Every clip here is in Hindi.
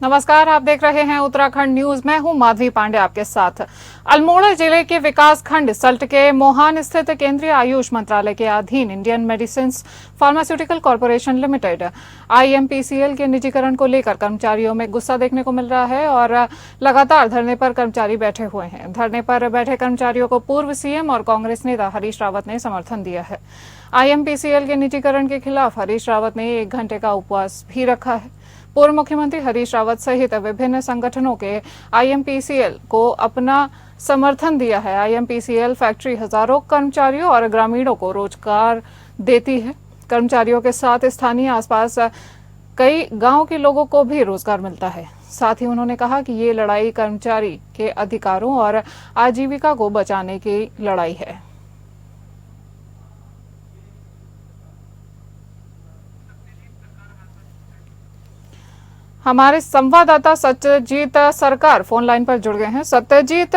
नमस्कार, आप देख रहे हैं उत्तराखंड न्यूज। मैं हूं माधवी पांडे आपके साथ। अल्मोड़ा जिले के विकास खंड सल्ट के मोहान स्थित केंद्रीय आयुष मंत्रालय के अधीन Indian medicine pharmaceutical corporation limited IMPCL के निजीकरण को लेकर कर्मचारियों में गुस्सा देखने को मिल रहा है और लगातार धरने पर कर्मचारी बैठे हुए हैं। धरने पर बैठे कर्मचारियों को पूर्व CM और कांग्रेस नेता हरीश रावत ने समर्थन दिया है। IMPCL के निजीकरण के खिलाफ हरीश रावत ने 1 घंटे का उपवास भी रखा है। पूर्व मुख्यमंत्री हरीश रावत सहित विभिन्न संगठनों के IMPCL को अपना समर्थन दिया है। IMPCL फैक्ट्री हजारों कर्मचारियों और ग्रामीणों को रोजगार देती है। कर्मचारियों के साथ स्थानीय आसपास कई गांव के लोगों को भी रोजगार मिलता है। साथ ही उन्होंने कहा कि ये लड़ाई कर्मचारी के अधिकारों और आजीविका को बचाने की लड़ाई है। हमारे संवाददाता सत्यजीत सरकार फोन लाइन पर जुड़ गए हैं। सत्यजीत,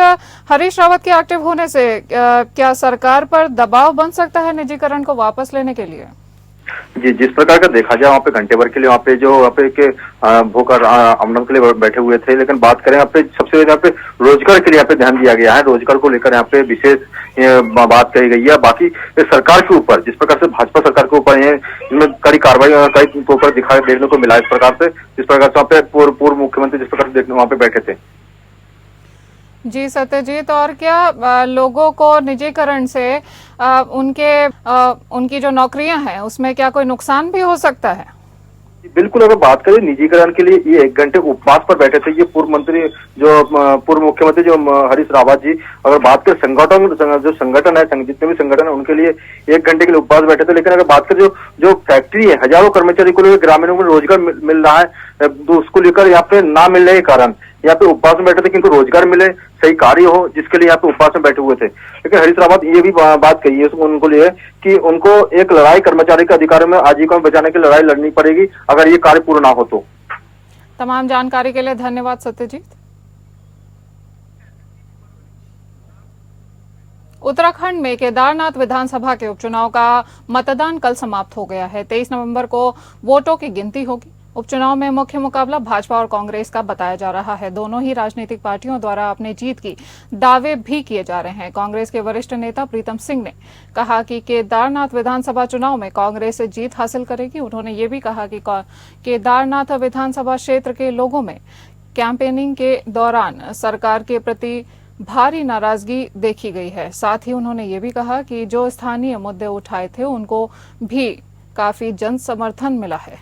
हरीश रावत के एक्टिव होने से क्या सरकार पर दबाव बन सकता है निजीकरण को वापस लेने के लिए? जी, जिस प्रकार का देखा जाए वहाँ पे घंटे भर के लिए वहाँ पे के भूख और अमन के लिए बैठे हुए थे। लेकिन बात करें यहाँ पे सबसे यहाँ पे रोजगार के लिए यहाँ पे ध्यान दिया गया है। रोजगार को लेकर यहाँ पे विशेष बात कही गई है। बाकी सरकार के ऊपर जिस प्रकार से भाजपा सरकार के ऊपर इनमें कड़ी कार्रवाई कई ऊपर दिखाई देखने को मिला। इस प्रकार से जिस प्रकार से वहाँ पे पूर्व मुख्यमंत्री जिस प्रकार से वहाँ पे बैठे थे। जी सत्यजीत, और क्या लोगों को निजीकरण से उनकी जो नौकरियां हैं उसमें क्या कोई नुकसान भी हो सकता है? बिल्कुल, अगर बात करें निजीकरण के लिए ये 1 घंटे उपवास पर बैठे थे ये पूर्व मुख्यमंत्री जो हरीश रावत जी। अगर बात करें जो संगठन है, जितने भी संगठन है उनके लिए 1 घंटे के लिए उपवास बैठे थे। लेकिन अगर बात करें जो फैक्ट्री है, हजारों कर्मचारी को लेकर ग्रामीणों को रोजगार मिल रहा है, तो उसको लेकर यहाँ पे ना मिलने के कारण यहाँ पे उपवास में बैठे थे कि इनको रोजगार मिले, सही कार्य हो, जिसके लिए यहाँ पे उपवास में बैठे हुए थे। लेकिन हरीश रावत ये भी बात कही है उनको लिए कि उनको एक लड़ाई कर्मचारी के अधिकारों में आजीविका में बचाने की लड़ाई लड़नी पड़ेगी अगर ये कार्य पूर्ण ना हो तो। तमाम जानकारी के लिए धन्यवाद सत्यजीत। उत्तराखंड में केदारनाथ विधानसभा के उपचुनाव का मतदान कल समाप्त हो गया है। 23 नवंबर को वोटों की गिनती होगी। उपचुनाव में मुख्य मुकाबला भाजपा और कांग्रेस का बताया जा रहा है। दोनों ही राजनीतिक पार्टियों द्वारा अपने जीत की दावे भी किए जा रहे हैं। कांग्रेस के वरिष्ठ नेता प्रीतम सिंह ने कहा कि केदारनाथ विधानसभा चुनाव में कांग्रेस जीत हासिल करेगी। उन्होंने ये भी कहा कि केदारनाथ विधानसभा क्षेत्र के लोगों में कैंपेनिंग के दौरान सरकार के प्रति भारी नाराजगी देखी गई है। साथ ही उन्होंने ये भी कहा कि जो स्थानीय मुद्दे उठाए थे उनको भी काफी जन समर्थन मिला है।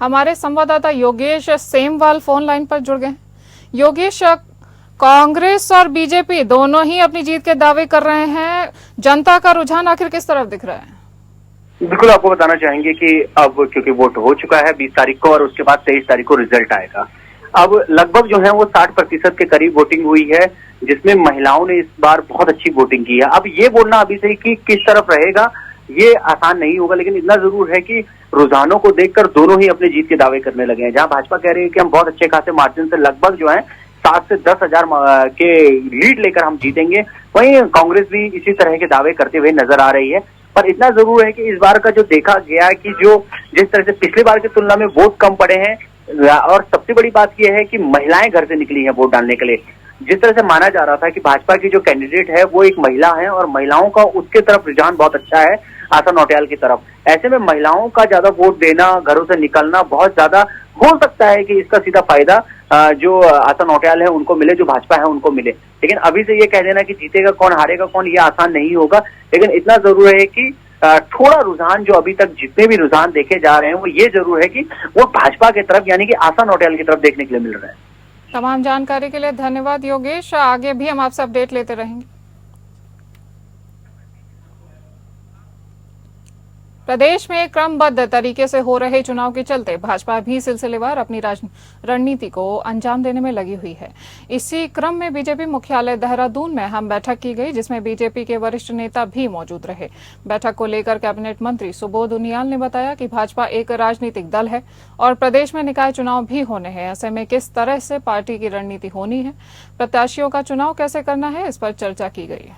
हमारे संवाददाता योगेश सेमवाल फोन लाइन पर जुड़ गए। योगेश, कांग्रेस और बीजेपी दोनों ही अपनी जीत के दावे कर रहे हैं। जनता का रुझान आखिर किस तरफ दिख रहा है? बिल्कुल, आपको बताना चाहेंगे कि अब क्योंकि वोट हो चुका है 20 तारीख को और उसके बाद 23 तारीख को रिजल्ट आएगा। अब लगभग जो है वो 60% के करीब वोटिंग हुई है, जिसमें महिलाओं ने इस बार बहुत अच्छी वोटिंग की है। अब ये बोलना अभी से कि किस तरफ रहेगा ये आसान नहीं होगा, लेकिन इतना जरूर है कि रुझानों को देखकर दोनों ही अपनी जीत के दावे करने लगे हैं। जहां भाजपा कह रही है कि हम बहुत अच्छे खासे मार्जिन से लगभग जो है 7 से 10 हजार के लीड लेकर हम जीतेंगे, वहीं कांग्रेस भी इसी तरह के दावे करते हुए नजर आ रही है। पर इतना जरूर है कि इस बार का जो देखा गया है कि जो जिस तरह से पिछली बार की तुलना में वोट कम पड़े हैं, और सबसे बड़ी बात यह है कि महिलाएं घर से निकली हैं वोट डालने के लिए। जिस तरह से माना जा रहा था कि भाजपा की जो कैंडिडेट है वो एक महिला है और महिलाओं का उसके तरफ रुझान बहुत अच्छा है, आशा नौटियाल की तरफ। ऐसे में महिलाओं का ज्यादा वोट देना, घरों से निकलना बहुत ज्यादा हो सकता है कि इसका सीधा फायदा जो आशा नौटियाल है उनको मिले, जो भाजपा है उनको मिले। लेकिन अभी से ये कह देना कि जीतेगा कौन हारेगा कौन ये आसान नहीं होगा। लेकिन इतना जरूर है कि थोड़ा रुझान जो अभी तक जितने भी रुझान देखे जा रहे हैं वो ये जरूर है कि वो भाजपा की तरफ यानी कि आशा नौटियाल की तरफ देखने के लिए मिल रहा है। तमाम जानकारी के लिए धन्यवाद योगेश। आगे भी हम आपसे अपडेट लेते रहेंगे। प्रदेश में क्रमबद्ध तरीके से हो रहे चुनाव के चलते भाजपा भी सिलसिलेवार अपनी रणनीति को अंजाम देने में लगी हुई है। इसी क्रम में बीजेपी मुख्यालय देहरादून में अहम बैठक की गई, जिसमें बीजेपी के वरिष्ठ नेता भी मौजूद रहे। बैठक को लेकर कैबिनेट मंत्री सुबोध उनियाल ने बताया कि भाजपा एक राजनीतिक दल है और प्रदेश में निकाय चुनाव भी होने हैं। ऐसे में किस तरह से पार्टी की रणनीति होनी है, प्रत्याशियों का चुनाव कैसे करना है, इस पर चर्चा की गई।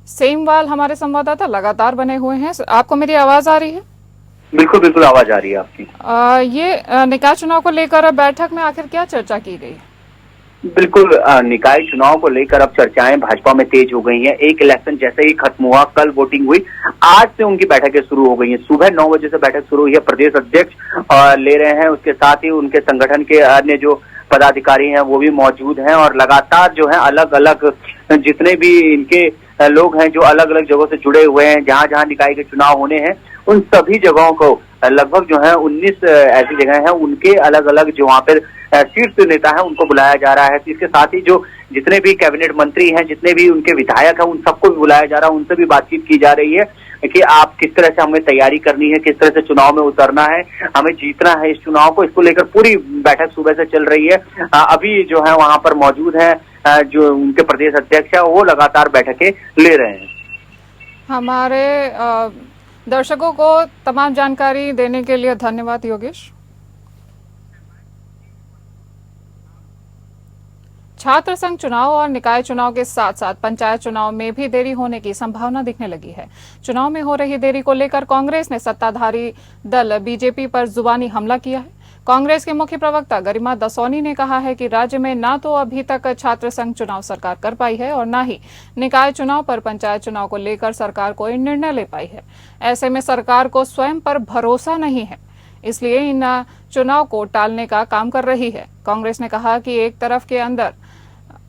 सेमवाल हमारे संवाददाता लगातार बने हुए हैं। आपको मेरी आवाज आ रही है? बिल्कुल बिल्कुल आवाज आ रही है आपकी। निकाय चुनाव को लेकर बैठक में आखिर क्या चर्चा की गई? बिल्कुल निकाय चुनाव को लेकर अब चर्चाएं भाजपा में तेज हो गई हैं। एक इलेक्शन जैसे ही खत्म हुआ, कल वोटिंग हुई, आज से उनकी बैठकें शुरू हो गई हैं। सुबह 9 बजे से बैठक शुरू हुई है। प्रदेश अध्यक्ष ले रहे हैं, उसके साथ ही उनके संगठन के अन्य जो पदाधिकारी हैं वो भी मौजूद हैं और लगातार जो है अलग अलग जितने भी इनके लोग हैं जो अलग अलग जगहों से जुड़े हुए हैं, जहां जहां निकाय के चुनाव होने हैं उन सभी जगहों को लगभग जो है 19 ऐसी जगह हैं, उनके अलग अलग जो वहां पर शीर्ष नेता है उनको बुलाया जा रहा है। इसके साथ ही जो जितने भी कैबिनेट मंत्री हैं, जितने भी उनके विधायक हैं, उन सबको भी बुलाया जा रहा है, उनसे भी बातचीत की जा रही है कि आप किस तरह से हमें तैयारी करनी है, किस तरह से चुनाव में उतरना है, हमें जीतना है इस चुनाव को। इसको लेकर पूरी बैठक सुबह से चल रही है। अभी जो है वहां पर मौजूद है जो उनके प्रदेश अध्यक्ष है, वो लगातार बैठकें ले रहे हैं। हमारे दर्शकों को तमाम जानकारी देने के लिए धन्यवाद योगेश। छात्र संघ चुनाव और निकाय चुनाव के साथ साथ पंचायत चुनाव में भी देरी होने की संभावना दिखने लगी है। चुनाव में हो रही देरी को लेकर कांग्रेस ने सत्ताधारी दल बीजेपी पर जुबानी हमला किया है। कांग्रेस के मुख्य प्रवक्ता गरिमा दसौनी ने कहा है कि राज्य में न तो अभी तक छात्र संघ चुनाव सरकार कर पाई है और न ही निकाय चुनाव पर पंचायत चुनाव को लेकर सरकार कोई निर्णय ले पाई है। ऐसे में सरकार को स्वयं पर भरोसा नहीं है, इसलिए इन चुनाव को टालने का काम कर रही है। कांग्रेस ने कहा कि एक तरफ के अंदर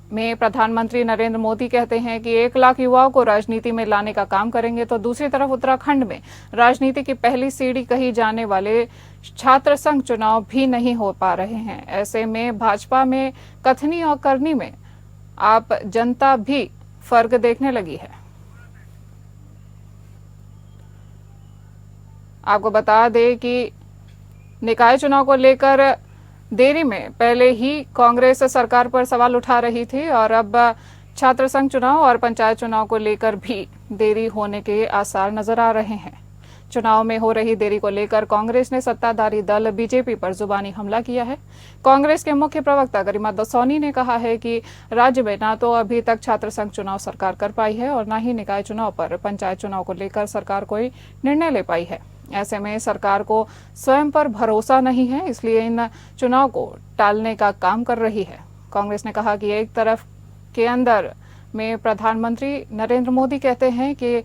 में प्रधानमंत्री नरेंद्र मोदी कहते हैं कि 1 लाख युवाओं को राजनीति में लाने का काम करेंगे, तो दूसरी तरफ उत्तराखंड में राजनीति की पहली सीढ़ी कही जाने वाले छात्र संघ चुनाव भी नहीं हो पा रहे हैं। ऐसे में भाजपा में कथनी और करनी में आप जनता भी फर्क देखने लगी है। आपको बता दें कि निकाय चुनाव को लेकर देरी में पहले ही कांग्रेस सरकार पर सवाल उठा रही थी और अब छात्र संघ चुनाव और पंचायत चुनाव को लेकर भी देरी होने के आसार नजर आ रहे हैं। चुनाव में हो रही देरी को लेकर कांग्रेस ने सत्ताधारी दल बीजेपी पर जुबानी हमला किया है। कांग्रेस के मुख्य प्रवक्ता गरिमा दसौनी ने कहा है कि राज्य में न तो अभी तक छात्र संघ चुनाव सरकार कर पाई है और न ही निकाय चुनाव पर पंचायत चुनाव को लेकर सरकार कोई निर्णय ले पाई है। ऐसे में सरकार को स्वयं पर भरोसा नहीं है, इसलिए इन चुनाव को टालने का काम कर रही है। कांग्रेस ने कहा कि एक तरफ के अंदर में प्रधानमंत्री नरेंद्र मोदी कहते हैं कि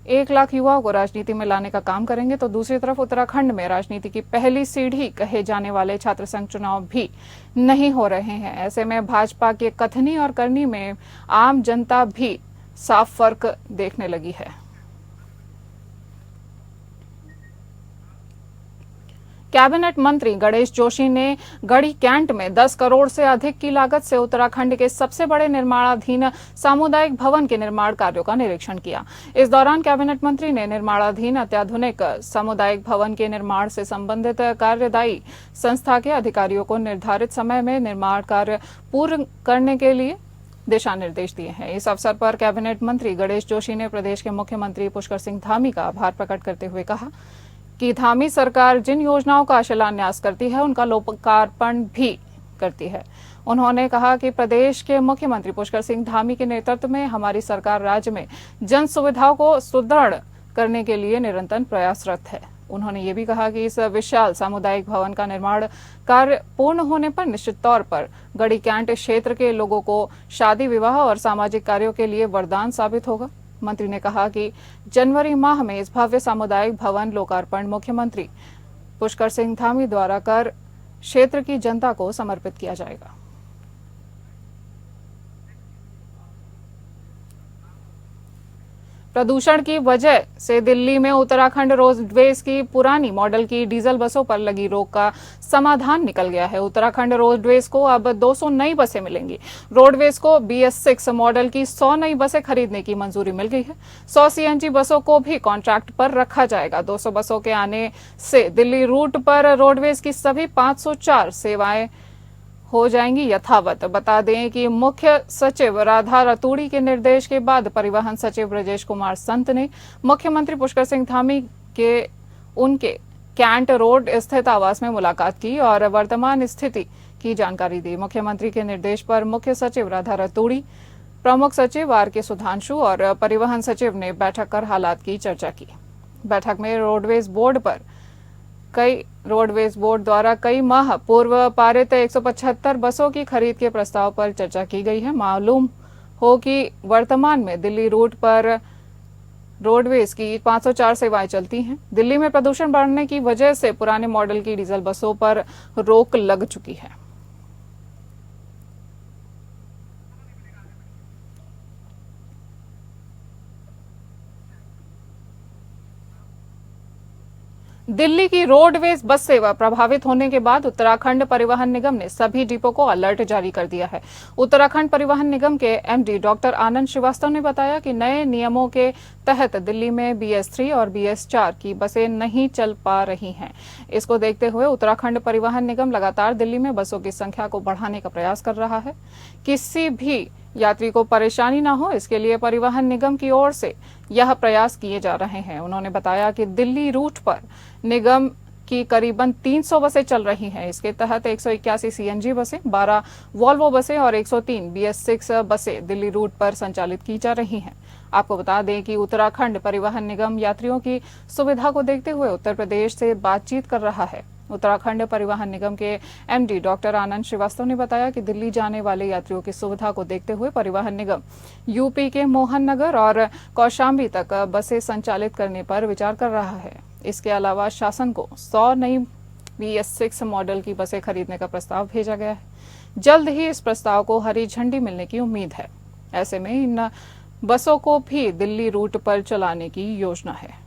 1 लाख युवाओं को राजनीति में लाने का काम करेंगे, तो दूसरी तरफ उत्तराखंड में राजनीति की पहली सीढ़ी कहे जाने वाले छात्र संघ चुनाव भी नहीं हो रहे हैं। ऐसे में भाजपा के कथनी और करनी में आम जनता भी साफ फर्क देखने लगी है। कैबिनेट मंत्री गणेश जोशी ने गढ़ी कैंट में 10 करोड़ से अधिक की लागत से उत्तराखंड के सबसे बड़े निर्माणाधीन सामुदायिक भवन के निर्माण कार्यों का निरीक्षण किया। इस दौरान कैबिनेट मंत्री ने निर्माणाधीन अत्याधुनिक सामुदायिक भवन के निर्माण से संबंधित कार्यदायी संस्था के अधिकारियों को निर्धारित समय में निर्माण कार्य पूर्ण करने के लिए दिशा निर्देश दिए हैं। इस अवसर पर कैबिनेट मंत्री गणेश जोशी ने प्रदेश के मुख्यमंत्री पुष्कर सिंह धामी का आभार प्रकट करते हुए कहा कि धामी सरकार जिन योजनाओं का शिलान्यास करती है उनका लोकार्पण भी करती है। उन्होंने कहा कि प्रदेश के मुख्यमंत्री पुष्कर सिंह धामी के नेतृत्व में हमारी सरकार राज्य में जन सुविधाओं को सुदृढ़ करने के लिए निरंतर प्रयासरत है। उन्होंने ये भी कहा कि इस विशाल सामुदायिक भवन का निर्माण कार्य पूर्ण होने पर निश्चित तौर पर गढ़ी कैंट क्षेत्र के लोगों को शादी विवाह और सामाजिक कार्यों के लिए वरदान साबित होगा। मंत्री ने कहा कि जनवरी माह में इस भव्य सामुदायिक भवन लोकार्पण मुख्यमंत्री पुष्कर सिंह धामी द्वारा कर क्षेत्र की जनता को समर्पित किया जाएगा। प्रदूषण की वजह से दिल्ली में उत्तराखंड रोडवेज की पुरानी मॉडल की डीजल बसों पर लगी रोक का समाधान निकल गया है। उत्तराखंड रोडवेज को अब 200 नई बसें मिलेंगी। रोडवेज को BS6 मॉडल की 100 नई बसें खरीदने की मंजूरी मिल गई है। 100 CNG बसों को भी कॉन्ट्रैक्ट पर रखा जाएगा। 200 बसों के आने से दिल्ली रूट पर रोडवेज की सभी 504 सेवाएं हो जाएंगी यथावत। बता दें कि मुख्य सचिव राधा रतूड़ी के निर्देश के बाद परिवहन सचिव ब्रजेश कुमार संत ने मुख्यमंत्री पुष्कर सिंह धामी के उनके कैंट रोड स्थित आवास में मुलाकात की और वर्तमान स्थिति की जानकारी दी। मुख्यमंत्री के निर्देश पर मुख्य सचिव राधा रतूड़ी प्रमुख सचिव R.K. सुधांशु और परिवहन सचिव ने बैठक कर हालात की चर्चा की। बैठक में रोडवेज बोर्ड द्वारा कई माह पूर्व पारित 175 बसों की खरीद के प्रस्ताव पर चर्चा की गई है। मालूम हो कि वर्तमान में दिल्ली रूट पर रोडवेज की 504 सेवाएं चलती हैं। दिल्ली में प्रदूषण बढ़ने की वजह से पुराने मॉडल की डीजल बसों पर रोक लग चुकी है। दिल्ली की रोडवेज बस सेवा प्रभावित होने के बाद उत्तराखंड परिवहन निगम ने सभी डिपो को अलर्ट जारी कर दिया है। उत्तराखंड परिवहन निगम के एमडी डॉक्टर आनंद श्रीवास्तव ने बताया कि नए नियमों के तहत दिल्ली में BS3 और BS4 की बसें नहीं चल पा रही हैं। इसको देखते हुए उत्तराखंड परिवहन निगम लगातार दिल्ली में बसों की संख्या को बढ़ाने का प्रयास कर रहा है। किसी भी यात्री को परेशानी न हो, इसके लिए परिवहन निगम की ओर से यह प्रयास किए जा रहे हैं। उन्होंने बताया कि दिल्ली रूट पर निगम की करीबन 300 बसें चल रही हैं। इसके तहत 181 CNG बसें, 12 वॉल्वो बसें और 103 BS6 बसें दिल्ली रूट पर संचालित की जा रही हैं। आपको बता दें कि उत्तराखंड परिवहन निगम यात्रियों की सुविधा को देखते हुए उत्तर प्रदेश से बातचीत कर रहा है। उत्तराखंड परिवहन निगम के एमडी डॉक्टर आनंद श्रीवास्तव ने बताया कि दिल्ली जाने वाले यात्रियों की सुविधा को देखते हुए परिवहन निगम यूपी के मोहन नगर और कौशाम्बी तक बसें संचालित करने पर विचार कर रहा है। इसके अलावा शासन को 100 नई BS6 मॉडल की बसें खरीदने का प्रस्ताव भेजा गया है। जल्द ही इस प्रस्ताव को हरी झंडी मिलने की उम्मीद है। ऐसे में इन बसों को भी दिल्ली रूट पर चलाने की योजना है।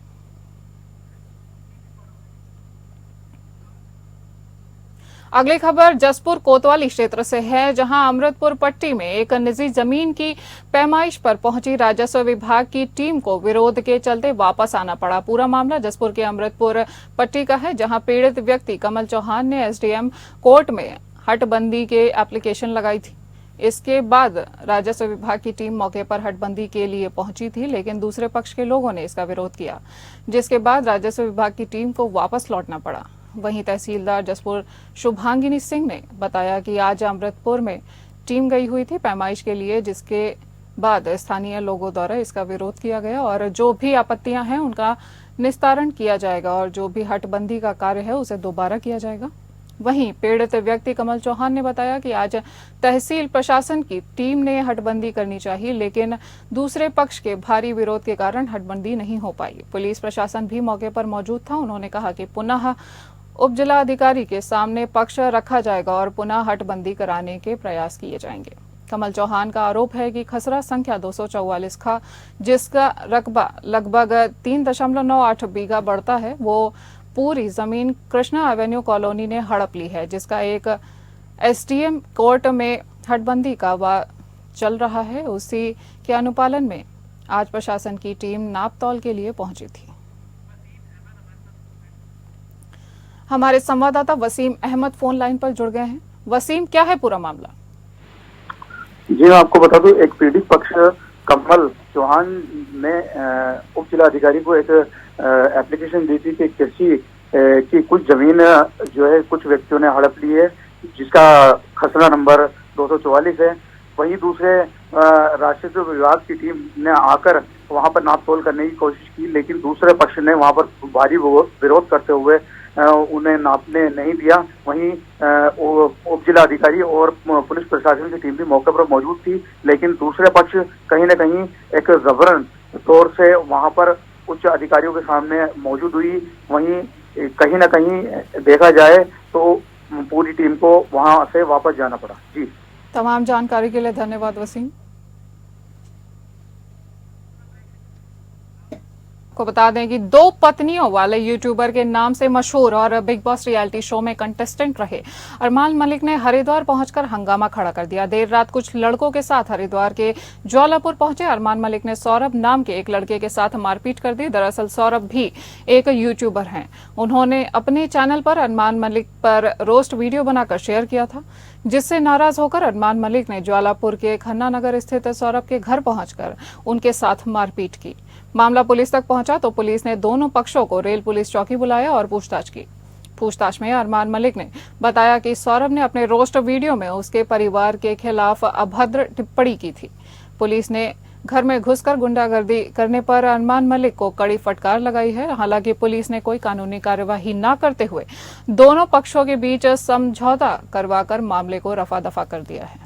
अगली खबर जसपुर कोतवाली क्षेत्र से है, जहां अमृतपुर पट्टी में एक निजी जमीन की पैमाइश पर पहुंची राजस्व विभाग की टीम को विरोध के चलते वापस आना पड़ा। पूरा मामला जसपुर के अमृतपुर पट्टी का है, जहां पीड़ित व्यक्ति कमल चौहान ने SDM कोर्ट में हटबंदी के एप्लीकेशन लगाई थी। इसके बाद राजस्व विभाग की टीम मौके पर हटबंदी के लिए पहुंची थी, लेकिन दूसरे पक्ष के लोगों ने इसका विरोध किया, जिसके बाद राजस्व विभाग की टीम को वापस लौटना पड़ा। वहीं तहसीलदार जसपुर शुभांगिनी सिंह ने बताया कि आज अमृतपुर में टीम गई हुई थी पैमाइश के लिए, जिसके बाद स्थानीय लोगों द्वारा इसका विरोध किया गया और जो भी आपत्तियां हैं उनका निस्तारण किया जाएगा और जो भी हटबंदी का कार्य है उसे दोबारा किया जाएगा। वहीं पीड़ित व्यक्ति कमल चौहान ने बताया कि आज तहसील प्रशासन की टीम ने हटबंदी करनी चाहिए, लेकिन दूसरे पक्ष के भारी विरोध के कारण हटबंदी नहीं हो पाई। पुलिस प्रशासन भी मौके पर मौजूद था। उन्होंने कहा कि पुनः उप जिला अधिकारी के सामने पक्ष रखा जाएगा और पुनः हटबंदी कराने के प्रयास किए जाएंगे। कमल चौहान का आरोप है कि खसरा संख्या 244 खा, जिसका रकबा लगभग 3.98 बीघा बढ़ता है, वो पूरी जमीन कृष्णा एवेन्यू कॉलोनी ने हड़प ली है, जिसका एक SDM कोर्ट में हटबंदी का चल रहा है। उसी के अनुपालन में आज प्रशासन की टीम नापतौल के लिए पहुंची थी। हमारे संवाददाता वसीम अहमद फोन लाइन पर जुड़ गए हैं। वसीम, क्या है पूरा मामला? जी, मैं आपको बता दूं, एक पीड़ित पक्ष कमल चौहान ने उप जिला अधिकारी को एक एप्लीकेशन दी थी कि कृषि की कुछ जमीन जो है कुछ व्यक्तियों ने हड़प ली है, जिसका खसरा नंबर 244 है। वहीं दूसरे राजस्व विभाग की टीम ने आकर वहां पर नापतोल करने की कोशिश की, लेकिन दूसरे पक्ष ने वहां पर भारी विरोध करते हुए उन्हें नापने नहीं दिया। वहीं उप जिला अधिकारी और पुलिस प्रशासन की टीम भी मौके पर मौजूद थी, लेकिन दूसरे पक्ष कहीं न कहीं एक जबरन तौर से वहां पर उच्च अधिकारियों के सामने मौजूद हुई। वहीं कहीं न कहीं देखा जाए तो पूरी टीम को वहां से वापस जाना पड़ा। जी, तमाम जानकारी के लिए धन्यवाद वसीम। को बता दें कि 2 पत्नियों वाले यूट्यूबर के नाम से मशहूर और बिग बॉस रियलिटी शो में कंटेस्टेंट रहे अरमान मलिक ने हरिद्वार पहुंचकर हंगामा खड़ा कर दिया। देर रात कुछ लड़कों के साथ हरिद्वार के ज्वालापुर पहुंचे अरमान मलिक ने सौरभ नाम के एक लड़के के साथ मारपीट कर दी। दरअसल सौरभ भी एक यूट्यूबर हैं। उन्होंने अपने चैनल पर अरमान मलिक पर रोस्ट वीडियो बनाकर शेयर किया था, जिससे नाराज होकर अरमान मलिक ने ज्वालापुर के खन्ना नगर स्थित सौरभ के घर पहुंचकर उनके साथ मारपीट की। मामला पुलिस तक पहुंचा तो पुलिस ने दोनों पक्षों को रेल पुलिस चौकी बुलाया और पूछताछ की। पूछताछ में अरमान मलिक ने बताया कि सौरभ ने अपने रोस्ट वीडियो में उसके परिवार के खिलाफ अभद्र टिप्पणी की थी। पुलिस ने घर में घुसकर गुंडागर्दी करने पर अरमान मलिक को कड़ी फटकार लगाई है। हालांकि पुलिस ने कोई कानूनी कार्यवाही न करते हुए दोनों पक्षों के बीच समझौता करवाकर मामले को रफा दफा कर दिया है।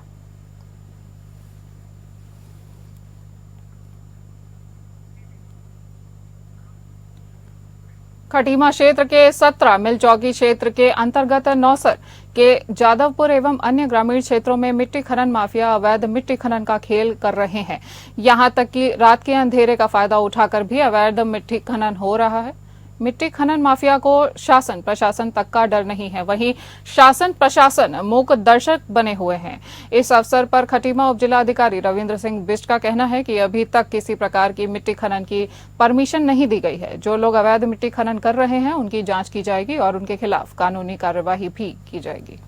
खटीमा क्षेत्र के 17 मिल चौकी क्षेत्र के अंतर्गत नौसर के जादवपुर एवं अन्य ग्रामीण क्षेत्रों में मिट्टी खनन माफिया अवैध मिट्टी खनन का खेल कर रहे हैं। यहां तक कि रात के अंधेरे का फायदा उठाकर भी अवैध मिट्टी खनन हो रहा है। मिट्टी खनन माफिया को शासन प्रशासन तक का डर नहीं है, वहीं शासन प्रशासन मूक दर्शक बने हुए हैं। इस अवसर पर खटीमा उप जिलाधिकारी रविंद्र सिंह बिष्ट का कहना है कि अभी तक किसी प्रकार की मिट्टी खनन की परमिशन नहीं दी गई है। जो लोग अवैध मिट्टी खनन कर रहे हैं उनकी जांच की जाएगी और उनके खिलाफ कानूनी कार्यवाही भी की जाएगी।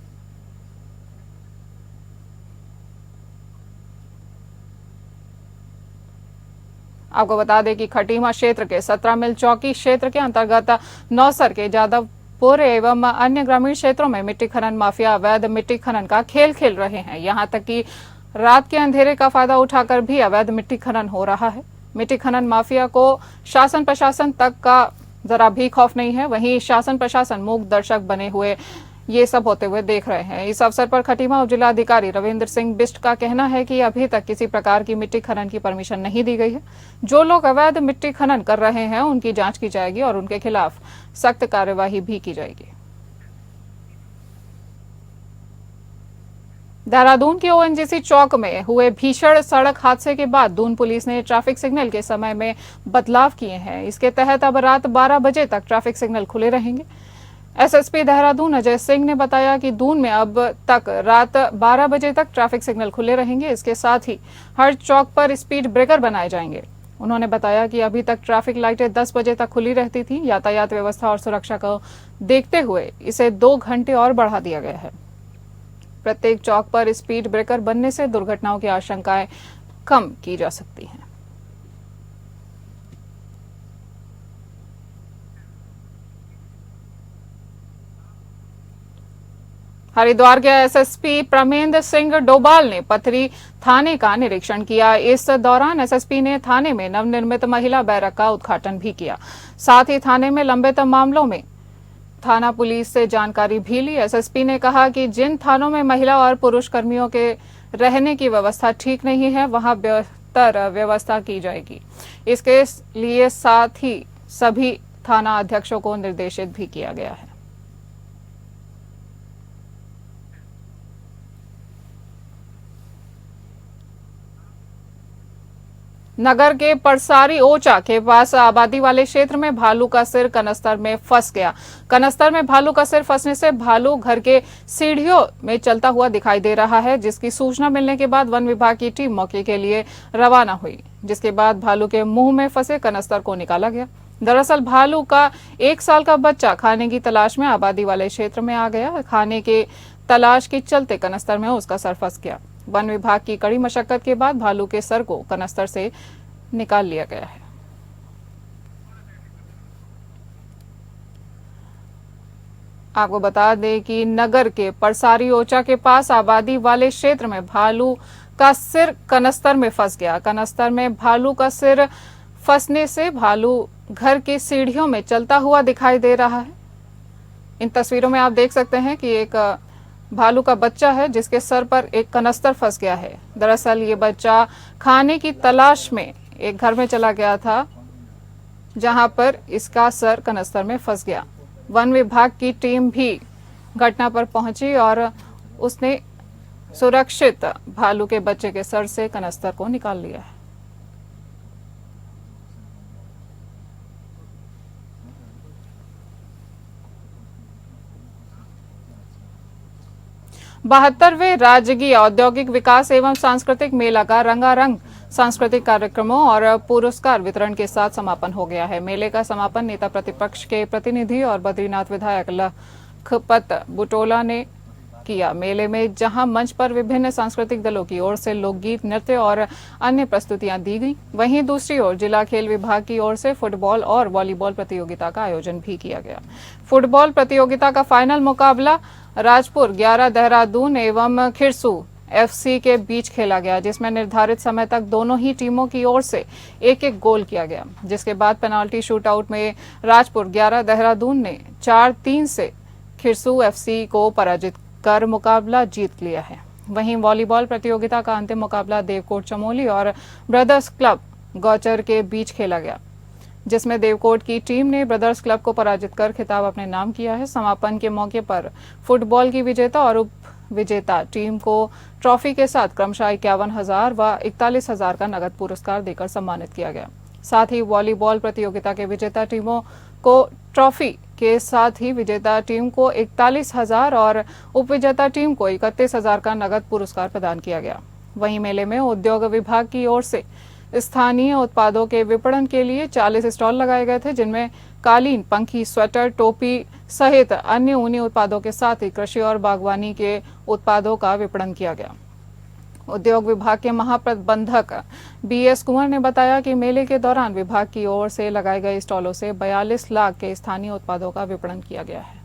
आपको बता दें कि खटीमा क्षेत्र के 17 मिल चौकी क्षेत्र के अंतर्गत नौसर के जादवपुर एवं अन्य ग्रामीण क्षेत्रों में मिट्टी खनन माफिया अवैध मिट्टी खनन का खेल खेल रहे हैं। यहां तक कि रात के अंधेरे का फायदा उठाकर भी अवैध मिट्टी खनन हो रहा है। मिट्टी खनन माफिया को शासन प्रशासन तक का जरा भी खौफ नहीं है, वहीं शासन प्रशासन मूक दर्शक बने हुए ये सब होते हुए देख रहे हैं। इस अवसर पर खटीमा उप जिलाधिकारी रविंद्र सिंह बिष्ट का कहना है कि अभी तक किसी प्रकार की मिट्टी खनन की परमिशन नहीं दी गई है। जो लोग अवैध मिट्टी खनन कर रहे हैं उनकी जांच की जाएगी और उनके खिलाफ सख्त कार्यवाही भी की जाएगी। देहरादून के ओएनजीसी चौक में हुए भीषण सड़क हादसे के बाद दून पुलिस ने ट्रैफिक सिग्नल के समय में बदलाव किए हैं। इसके तहत अब रात 12 बजे तक ट्रैफिक सिग्नल खुले रहेंगे। एसएसपी देहरादून अजय सिंह ने बताया कि दून में अब तक रात 12 बजे तक ट्रैफिक सिग्नल खुले रहेंगे। इसके साथ ही हर चौक पर स्पीड ब्रेकर बनाए जाएंगे। उन्होंने बताया कि अभी तक ट्रैफिक लाइटें 10 बजे तक खुली रहती थी। यातायात व्यवस्था और सुरक्षा को देखते हुए इसे 2 घंटे और बढ़ा दिया गया है। प्रत्येक चौक पर स्पीड ब्रेकर बनने से दुर्घटनाओं की आशंकाएं कम की जा सकती हैं। हरिद्वार के एसएसपी प्रमेंद्र सिंह डोभाल ने पथरी थाने का निरीक्षण किया। इस दौरान एसएसपी ने थाने में नवनिर्मित महिला बैरक का उद्घाटन भी किया। साथ ही थाने में लंबित मामलों में थाना पुलिस से जानकारी भी ली। एसएसपी ने कहा कि जिन थानों में महिला और पुरुष कर्मियों के रहने की व्यवस्था ठीक नहीं है वहां बेहतर व्यवस्था की जाएगी। इसके लिए साथ ही सभी थाना अध्यक्षों को निर्देशित भी किया गया है। नगर के परसारी ओचा के पास आबादी वाले क्षेत्र में भालू का सिर कनस्तर में फंस गया। कनस्तर में भालू का सिर फंसने से भालू घर के सीढ़ियों में चलता हुआ दिखाई दे रहा है, जिसकी सूचना मिलने के बाद वन विभाग की टीम मौके के लिए रवाना हुई, जिसके बाद भालू के मुंह में फंसे कनस्तर को निकाला गया। दरअसल भालू का 1 साल का बच्चा खाने की तलाश में आबादी वाले क्षेत्र में आ गया। खाने के तलाश के चलते कनस्तर में उसका सर फंस गया। वन विभाग की कड़ी मशक्कत के बाद भालू के सर को कनस्तर से निकाल लिया गया है। आपको बता दें कि नगर के परसारी ओचा के पास आबादी वाले क्षेत्र में भालू का सिर कनस्तर में फंस गया। कनस्तर में भालू का सिर फंसने से भालू घर की सीढ़ियों में चलता हुआ दिखाई दे रहा है। इन तस्वीरों में आप देख सकते हैं कि एक भालू का बच्चा है जिसके सर पर एक कनस्तर फंस गया है। दरअसल ये बच्चा खाने की तलाश में एक घर में चला गया था, जहां पर इसका सर कनस्तर में फंस गया। वन विभाग की टीम भी घटना पर पहुंची और उसने सुरक्षित भालू के बच्चे के सर से कनस्तर को निकाल लिया है। बहत्तरवें राज्यीय औद्योगिक विकास एवं सांस्कृतिक मेला का रंगारंग सांस्कृतिक कार्यक्रमों और पुरस्कार वितरण के साथ समापन हो गया है। मेले का समापन नेता प्रतिपक्ष के प्रतिनिधि और बद्रीनाथ विधायक लखपत बुटोला ने किया। मेले में जहां मंच पर विभिन्न सांस्कृतिक दलों की ओर से लोकगीत, नृत्य और अन्य प्रस्तुतियां दी गई, वहीं दूसरी ओर जिला खेल विभाग की ओर से फुटबॉल और वॉलीबॉल प्रतियोगिता का आयोजन भी किया गया। फुटबॉल प्रतियोगिता का फाइनल मुकाबला राजपुर 11 देहरादून एवं खिरसू एफसी के बीच खेला गया, जिसमें निर्धारित समय तक दोनों ही टीमों की ओर से एक एक गोल किया गया, जिसके बाद पेनाल्टी शूटआउट में राजपुर 11 देहरादून ने 4-3 से खिरसू एफसी को पराजित कर मुकाबला जीत लिया है। वहीं वॉलीबॉल प्रतियोगिता का अंतिम मुकाबला देवकोट चमोली और ब्रदर्स क्लब गौचर के बीच खेला गया, जिसमें देवकोट की टीम ने ब्रदर्स क्लब को पराजित कर खिताब अपने नाम किया है। समापन के मौके पर फुटबॉल की विजेता और उप विजेता टीम को ट्रॉफी के साथ क्रमशः 51,000 व 41,000 का नगद पुरस्कार देकर सम्मानित किया गया। साथ ही वॉलीबॉल प्रतियोगिता के विजेता टीमों को ट्रॉफी के साथ ही विजेता टीम को 41,000 और उपविजेता टीम को 31,000 का नगद पुरस्कार प्रदान किया गया। वहीं मेले में उद्योग विभाग की ओर से स्थानीय उत्पादों के विपणन के लिए 40 स्टॉल लगाए गए थे, जिनमें कालीन, पंखी, स्वेटर, टोपी सहित अन्य ऊनी उत्पादों के साथ ही कृषि और बागवानी के उत्पादों का विपणन किया गया। उद्योग विभाग के महाप्रबंधक बीएस कुंवर ने बताया कि मेले के दौरान विभाग की ओर से लगाए गए स्टॉलों से 42 लाख के स्थानीय उत्पादों का विपणन किया गया है।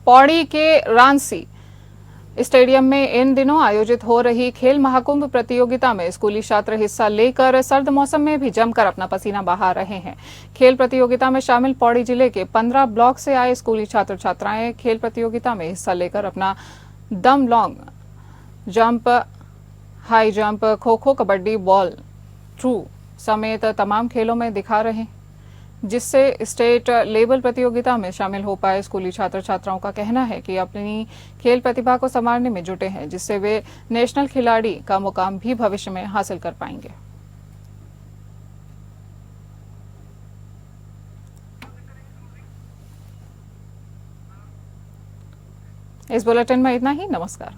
पौड़ी के रांसी स्टेडियम में इन दिनों आयोजित हो रही खेल महाकुंभ प्रतियोगिता में स्कूली छात्र हिस्सा लेकर सर्द मौसम में भी जमकर अपना पसीना बहा रहे हैं। खेल प्रतियोगिता में शामिल पौड़ी जिले के 15 ब्लॉक से आए स्कूली छात्र छात्राएं खेल प्रतियोगिता में हिस्सा लेकर अपना दम, long jump, high jump, kho kho, kabaddi, ball through समेत तमाम खेलों में दिखा रहे हैं, जिससे स्टेट लेवल प्रतियोगिता में शामिल हो पाए स्कूली छात्र छात्राओं का कहना है कि अपनी खेल प्रतिभा को संवारने में जुटे हैं, जिससे वे नेशनल खिलाड़ी का मुकाम भी भविष्य में हासिल कर पाएंगे। इस बुलेटिन में इतना ही। नमस्कार।